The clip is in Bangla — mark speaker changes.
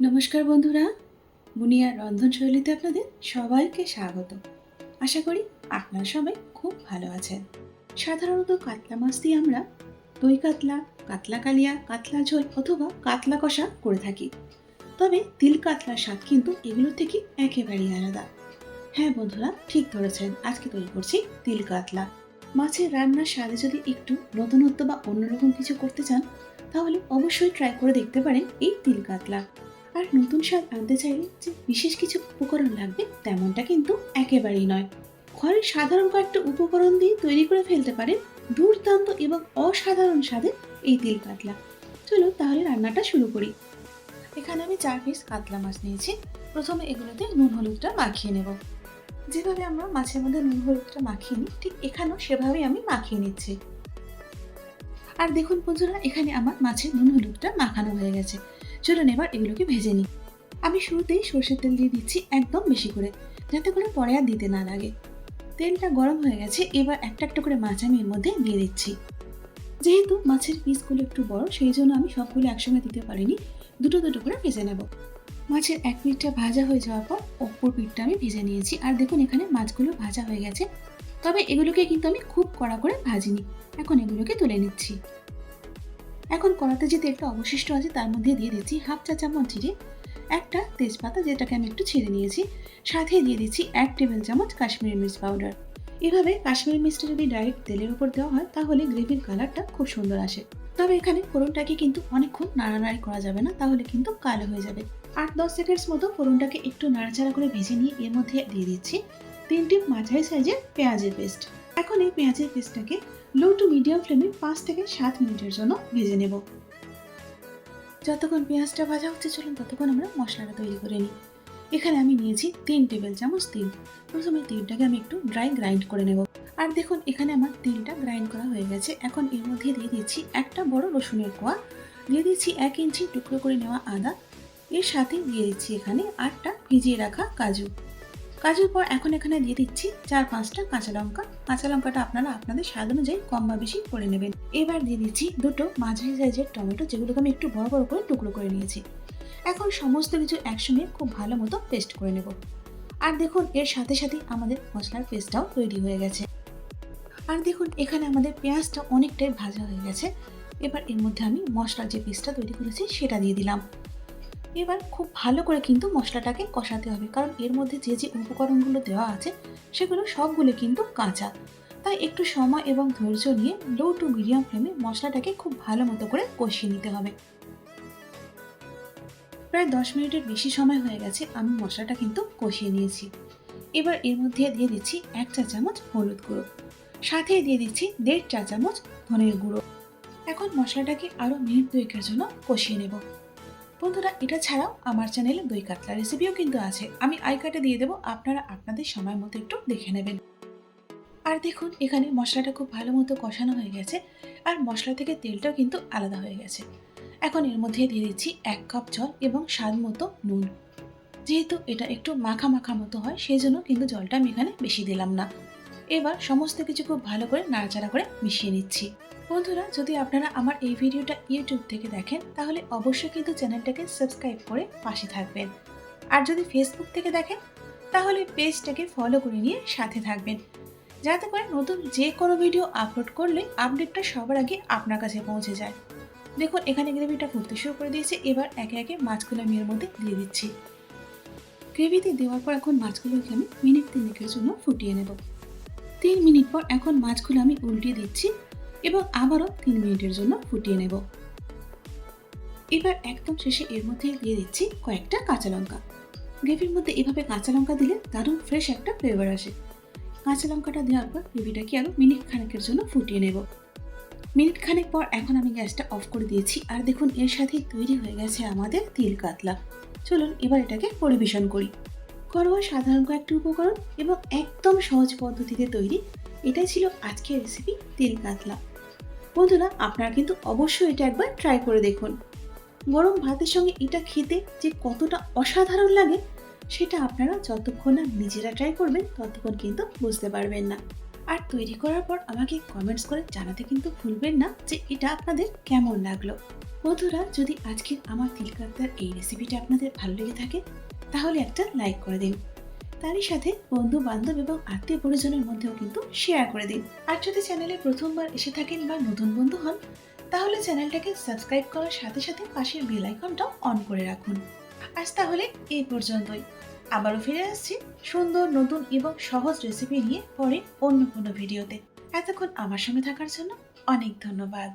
Speaker 1: নমস্কার বন্ধুরা, মুনিয়ার রন্ধনশৈলীতে আপনাদের সবাইকে স্বাগত। আশা করি আপনারা সবাই খুব ভালো আছেন। সাধারণত কাতলা মাছ দিয়ে আমরা দই কাতলা, কাতলা কালিয়া, কাতলা ঝোল অথবা কাতলা কষা করে থাকি। তবে তিল কাতলার স্বাদ কিন্তু এগুলোর থেকে একেবারেই আলাদা। হ্যাঁ বন্ধুরা, ঠিক ধরেছেন, আজকে তৈরি করছি তিল কাতলা। মাছের রান্নার স্বাদে যদি একটু নতুনত্ব বা অন্যরকম কিছু করতে চান, তাহলে অবশ্যই ট্রাই করে দেখতে পারেন এই তিল কাতলা। আর নতুন স্বাদ আনতে চাইলে যে বিশেষ কিছু উপকরণ লাগবে তেমনটা কিন্তু একেবারেই নয়। ঘরের সাধারণ কয়েকটা উপকরণ দিয়ে তৈরি করে ফেলতে পারেন দুর্দান্ত এবং অসাধারণ স্বাদের এই তিল কাতলা। চলো তাহলে রান্নাটা শুরু করি। এখানে আমি 4 পিস কাতলা মাছ নিয়েছি। প্রথমে এগুলোতে নুন হলুদটা মাখিয়ে নেব। যেভাবে আমরা মাছের মধ্যে নুন হলুদটা মাখিয়ে নিই, ঠিক এখানেও সেভাবেই আমি মাখিয়ে নিচ্ছি। আর দেখুন বন্ধুরা, এখানে আমার মাছের নুন হলুদটা মাখানো হয়ে গেছে। চলুন এবার এগুলোকে ভেজে নিই। আমি শুরুতেই সর্ষের তেল দিয়ে দিচ্ছি একদম বেশি করে, যাতে করে পরে আর দিতে না লাগে। তেলটা গরম হয়ে গেছে, এবার একটা একটা করে মাছ আমি এর মধ্যে দিয়ে দিচ্ছি। যেহেতু মাছের পিসগুলো একটু বড়, সেই জন্য আমি সবগুলো একসঙ্গে দিতে পারিনি, দুটো দুটো করে ভেজে নেব। মাছের এক পিঠটা ভাজা হয়ে যাওয়ার পর অপর পিঠটা আমি ভেজে নিয়েছি। আর দেখুন এখানে মাছগুলো ভাজা হয়ে গেছে, তবে এগুলোকে কিন্তু আমি খুব কড়া করে ভাজিনি। এখন এগুলোকে তুলে নিচ্ছি। এখন কড়াতে যে তেলটা অবশিষ্ট আছে তার মধ্যে দিয়ে দিচ্ছি হাফ চা চামচ জিরে, একটা তেজপাতা যেটাকে আমি একটু ছেড়ে নিয়েছি, সাথে দিয়ে দিচ্ছি 1 টেবিল চামচ কাশ্মীরি মির্চ পাউডার। এভাবে কাশ্মীরি মির্চটা যদি ডাইরেক্ট তেলের উপর দেওয়া হয় তাহলে গ্রেভির কালারটা খুব সুন্দর আসে। তবে এখানে ফোড়নটাকে কিন্তু অনেকক্ষণ নাড়ানাড়ি করা যাবে না, তাহলে কিন্তু কালো হয়ে যাবে। 8-10 সেকেন্ডস মতো ফোড়নটাকে একটু নাড়াচাড়া করে ভেজে নিয়ে এর মধ্যে দিয়ে দিচ্ছি 3টি মাঝারি সাইজের পেঁয়াজের পেস্ট। এখন এই পেঁয়াজের পেস্টটাকে লো টু মিডিয়াম ফ্লেমে 5 থেকে 7 মিনিটের জন্য ভেজে নেব। যতক্ষণ পেঁয়াজটা ভাজা হচ্ছে, চলুন ততক্ষণ আমরা মশলাটা তৈরি করে নিই। এখানে আমি নিয়েছি 3 টেবিল চামচ তিল। প্রথমে তিলটাকে আমি একটু ড্রাই গ্রাইন্ড করে নেব। আর দেখুন এখানে আমার তিলটা গ্রাইন্ড করা হয়ে গেছে। এখন এর মধ্যে দিয়ে দিচ্ছি একটা বড় রসুনের কোয়া, দিয়ে দিচ্ছি 1 ইঞ্চি টুকরো করে নেওয়া আদা, এর সাথে দিয়ে দিচ্ছি এখানে 8টা ভিজিয়ে রাখা কাজু। কাজুর পর এখন এখানে দিয়ে দিচ্ছি 4-5টা কাঁচা লঙ্কা। কাঁচা লঙ্কাটা আপনারা আপনাদের স্বাদ অনুযায়ী কম বা বেশি করে নেবেন। এবার দিয়ে দিচ্ছি দুটো মাঝারি সাইজের টমেটো, যেগুলোকে আমি একটু বড় বড় করে টুকরো করে নিয়েছি। এখন সমস্ত কিছু একসঙ্গে খুব ভালো মতো পেস্ট করে নেব। আর দেখুন এর সাথে সাথে আমাদের মশলার পেস্টটাও তৈরি হয়ে গেছে। আর দেখুন এখানে আমাদের পেঁয়াজটা অনেকটাই ভাজা হয়ে গেছে। এবার এর মধ্যে আমি মশলার যে পেস্টটা তৈরি করেছি সেটা দিয়ে দিলাম। এবার খুব ভালো করে কিন্তু মশলাটাকে কষাতে হবে, কারণ এর মধ্যে যে যে উপকরণগুলো দেওয়া আছে সেগুলো সবগুলো কিন্তু কাঁচা। তাই একটু সময় এবং ধৈর্য নিয়ে লো টু মিডিয়াম ফ্লেমে মশলাটাকে খুব ভালো মতো করে কষিয়ে নিতে হবে। প্রায় 10 মিনিটের বেশি সময় হয়ে গেছে, আমি মশলাটা কিন্তু কষিয়ে নিয়েছি। এবার এর মধ্যে দিয়ে দিচ্ছি 1 চা চামচ হলুদ গুঁড়ো, সাথে দিয়ে দিচ্ছি 1.5 চা চামচ ধনের গুঁড়ো। এখন মশলাটাকে আরও মিনিট দুয়েকের জন্য কষিয়ে নেব। বন্ধুরা, এটা ছাড়াও আমার চ্যানেলে দই কাতলা রেসিপিও কিন্তু আছে, আমি আই কার্ডে দিয়ে দেবো, আপনারা আপনাদের সময় মতো একটু দেখে নেবেন। আর দেখুন এখানে মশলাটা খুব ভালো মতো কষানো হয়ে গেছে, আর মশলা থেকে তেলটাও কিন্তু আলাদা হয়ে গেছে। এখন এর মধ্যে দিয়ে দিচ্ছি 1 কাপ জল এবং স্বাদ মতো নুন। যেহেতু এটা একটু মাখা মাখা মতো হয়, সেই জন্য কিন্তু জলটা আমি এখানে বেশি দিলাম না। এবার সমস্ত কিছু খুব ভালো করে নাড়াচাড়া করে মিশিয়ে নিচ্ছি। বন্ধুরা, যদি আপনারা আমার এই ভিডিওটা ইউটিউব থেকে দেখেন তাহলে অবশ্যই কিন্তু চ্যানেলটাকে সাবস্ক্রাইব করে পাশে থাকবেন। আর যদি ফেসবুক থেকে দেখেন তাহলে পেজটাকে ফলো করে নিয়ে সাথে থাকবেন, যাতে করে নতুন যে কোনো ভিডিও আপলোড করলে আপডেটটা সবার আগে আপনার কাছে পৌঁছে যায়। দেখুন এখানে গ্রেভিটা ফুটতে শুরু করে দিয়েছে। এবার একে একে মাছগুলো আমি এর মধ্যে দিয়ে দিচ্ছি। গ্রেভিতে দেওয়ার পর এখন মাছগুলোকে আমি মিনিট 3 জন্য ফুটিয়ে নেব। 3 মিনিট পর এখন মাছগুলো আমি উল্টিয়ে দিচ্ছি এবং আবারও 3 মিনিটের জন্য ফুটিয়ে নেব। এবার একদম শেষে এর মধ্যে দিয়ে দিচ্ছি কয়েকটা কাঁচা লঙ্কা। গ্রেভির মধ্যে এভাবে কাঁচা লঙ্কা দিলে দারুণ ফ্রেশ একটা ফ্লেভার আসে। কাঁচা লঙ্কাটা দেওয়ার পর গ্রেভিটাকে আরও মিনিট খানেকের জন্য ফুটিয়ে নেব। মিনিট খানেক পর এখন আমি গ্যাসটা অফ করে দিয়েছি। আর দেখুন এর সাথেই তৈরি হয়ে গেছে আমাদের তিল কাতলা। চলুন এবার এটাকে পরিবেশন করি। ঘরোয়া সাধারণ কয়েকটি উপকরণ এবং একদম সহজ পদ্ধতিতে তৈরি, এটাই ছিল আজকের রেসিপি তিল কাতলা। বন্ধুরা, আপনারা কিন্তু অবশ্যই এটা একবার ট্রাই করে দেখুন। গরম ভাতের সঙ্গে এটা খেতে যে কতটা অসাধারণ লাগে সেটা আপনারা যতক্ষণ না নিজেরা ট্রাই করবেন ততক্ষণ কিন্তু বুঝতে পারবেন না। আর তৈরি করার পর আমাকে কমেন্টস করে জানাতে কিন্তু ভুলবেন না যে এটা আপনাদের কেমন লাগলো। বন্ধুরা, যদি আজকের আমার তিল কাতলার এই রেসিপিটা আপনাদের ভালো লেগে থাকে তাহলে একটা লাইক করে দিন। তারই সাথে বন্ধু বান্ধব এবং আত্মীয় পরিজনের মধ্যেও কিন্তু শেয়ার করে দিন। আর যদি চ্যানেলে প্রথমবার এসে থাকেন বা নতুন বন্ধু হন তাহলে চ্যানেলটাকে সাবস্ক্রাইব করার সাথে সাথে পাশের বেল আইকনটাও অন করে রাখুন। আজ তাহলে এই পর্যন্তই। আবারও ফিরে আসছি সুন্দর নতুন এবং সহজ রেসিপি নিয়ে পরে অন্য কোনো ভিডিওতে। এতক্ষণ আমার সঙ্গে থাকার জন্য অনেক ধন্যবাদ।